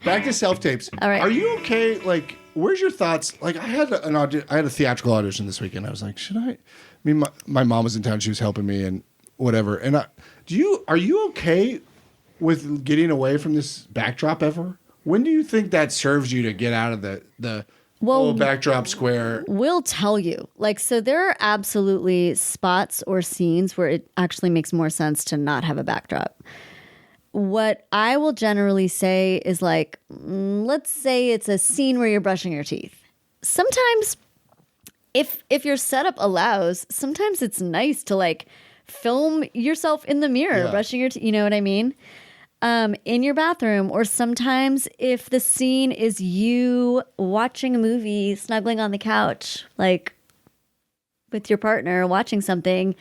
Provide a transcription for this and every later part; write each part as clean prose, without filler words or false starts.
back to self-tapes. All right. Are you okay? Like, where's your thoughts? Like, I had a theatrical audition this weekend. I was like, should I? I mean, my mom was in town. She was helping me and whatever. And are you okay with getting away from this backdrop ever? When do you think that serves you to get out of the whole backdrop square? We'll tell you. Like, so there are absolutely spots or scenes where it actually makes more sense to not have a backdrop. What I will generally say is like, let's say it's a scene where you're brushing your teeth. Sometimes if your setup allows, sometimes it's nice to like film yourself in the mirror brushing your teeth. You know what I mean? In your bathroom, or sometimes if the scene is you watching a movie, snuggling on the couch, like with your partner watching something,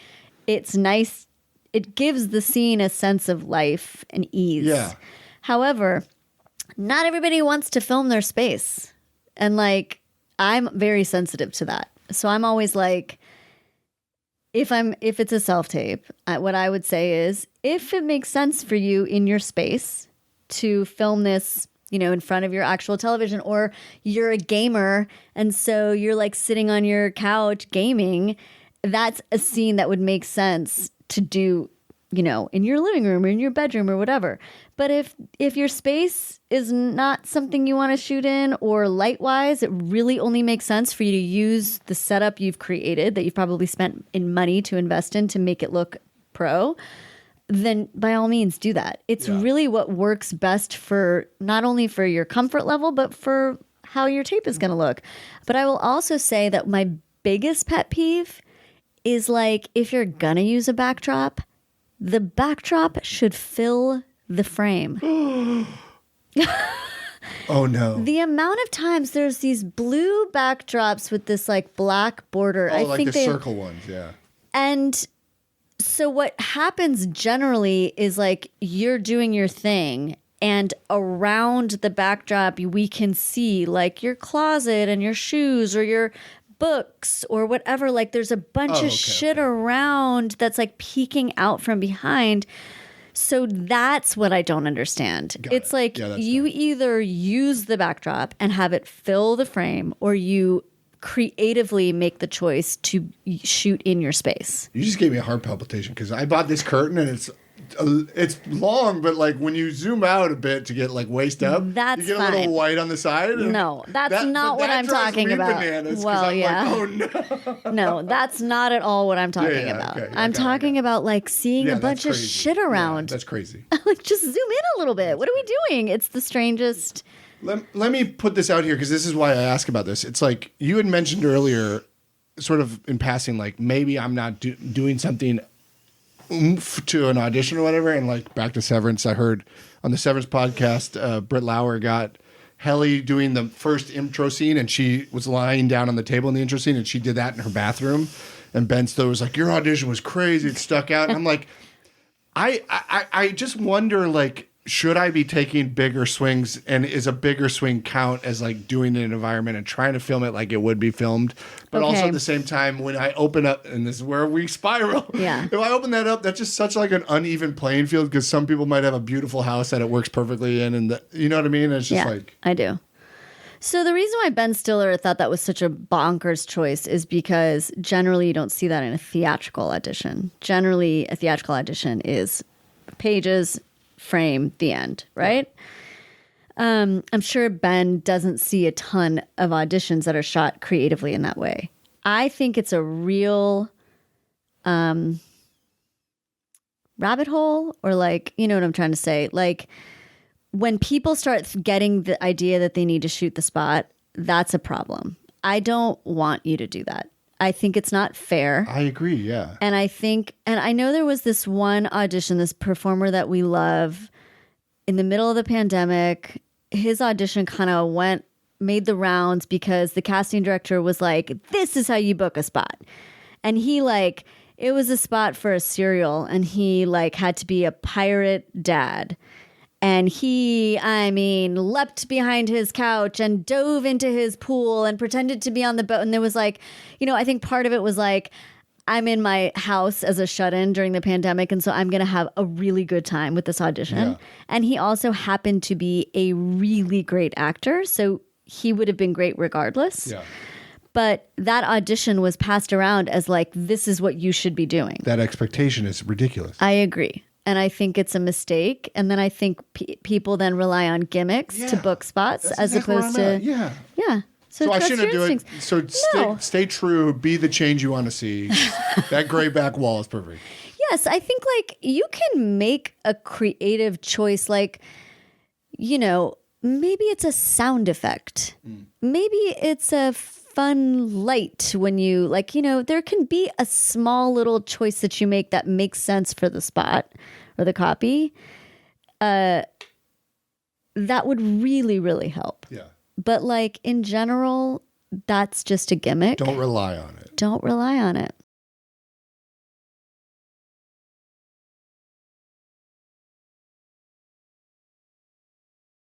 it's nice. It gives the scene a sense of life and ease. Yeah. However, not everybody wants to film their space. And like, I'm very sensitive to that. So I'm always like, if it's a self-tape, what I would say is, if it makes sense for you in your space to film this, you know, in front of your actual television, or you're a gamer and so you're like sitting on your couch gaming, that's a scene that would make sense to do, you know, in your living room or in your bedroom or whatever. But if your space is not something you want to shoot in, or light-wise, it really only makes sense for you to use the setup you've created that you've probably spent in money to invest in to make it look pro, then by all means do that. It's really what works best for not only for your comfort level, but for how your tape is going to look. But I will also say that my biggest pet peeve is like, if you're going to use a backdrop, the backdrop should fill the frame. Oh no. The amount of times there's these blue backdrops with this like black border. I think the circle ones, yeah. And so what happens generally is like, you're doing your thing, and around the backdrop we can see like your closet and your shoes or your books or whatever. Like, there's a bunch of shit around that's like peeking out from behind. So that's what I don't understand. It's like, you either use the backdrop and have it fill the frame, or you creatively make the choice to shoot in your space. You just gave me a heart palpitation because I bought this curtain and it's long, but like when you zoom out a bit to get like waist up, you get a little white on the side. No, that's not what I'm talking about. Well, yeah. Like, oh no. No, that's not at all what I'm talking about. Okay, I'm talking about like seeing a bunch of shit around. Yeah, that's crazy. Like, just zoom in a little bit. What are we doing? It's the strangest. Let me put this out here because this is why I ask about this. It's like you had mentioned earlier, sort of in passing, like maybe I'm not doing something to an audition or whatever. And like back to Severance, I heard on the Severance podcast, Britt Lauer got Helly doing the first intro scene, and she was lying down on the table in the intro scene, and she did that in her bathroom. And Ben Stiller was like, "Your audition was crazy; it stuck out." And I'm like, I just wonder, like, should I be taking bigger swings, and is a bigger swing count as like doing it in an environment and trying to film it like it would be filmed? But also at the same time, when I open up, and this is where we spiral. Yeah. If I open that up, that's just such like an uneven playing field, because some people might have a beautiful house that it works perfectly in, and you know what I mean? It's just like, I do. So the reason why Ben Stiller thought that was such a bonkers choice is because generally you don't see that in a theatrical audition. Generally, a theatrical audition is pages, frame, the end, right? I'm sure Ben doesn't see a ton of auditions that are shot creatively in that way. I think it's a real rabbit hole, or like, you know what I'm trying to say? Like, when people start getting the idea that they need to shoot the spot, that's a problem. I don't want you to do that. I think it's not fair. I agree, yeah. And I know there was this one audition, this performer that we love, in the middle of the pandemic. His audition kind of made the rounds because the casting director was like, "This is how you book a spot." And he it was a spot for a serial, and he had to be a pirate dad. And he, leapt behind his couch and dove into his pool and pretended to be on the boat. And there was I think part of it was I'm in my house as a shut-in during the pandemic, and so I'm going to have a really good time with this audition. Yeah. And he also happened to be a really great actor, so he would have been great regardless. Yeah. But that audition was passed around as like, this is what you should be doing. That expectation is ridiculous. I agree. And I think it's a mistake. And then I think people then rely on gimmicks to book spots That's as exactly opposed where I'm to... at. Yeah. Yeah. So I trust shouldn't your do it. instincts. So No. stay true. Be the change you want to see. That gray back wall is perfect. Yes, I think like you can make a creative choice. Like, you know, maybe it's a sound effect. Maybe it's a fun light when you like, you know, there can be a small little choice that you make that makes sense for the spot or the copy. That would really, really help. Yeah. But like in general, that's just a gimmick. Don't rely on it. Don't rely on it.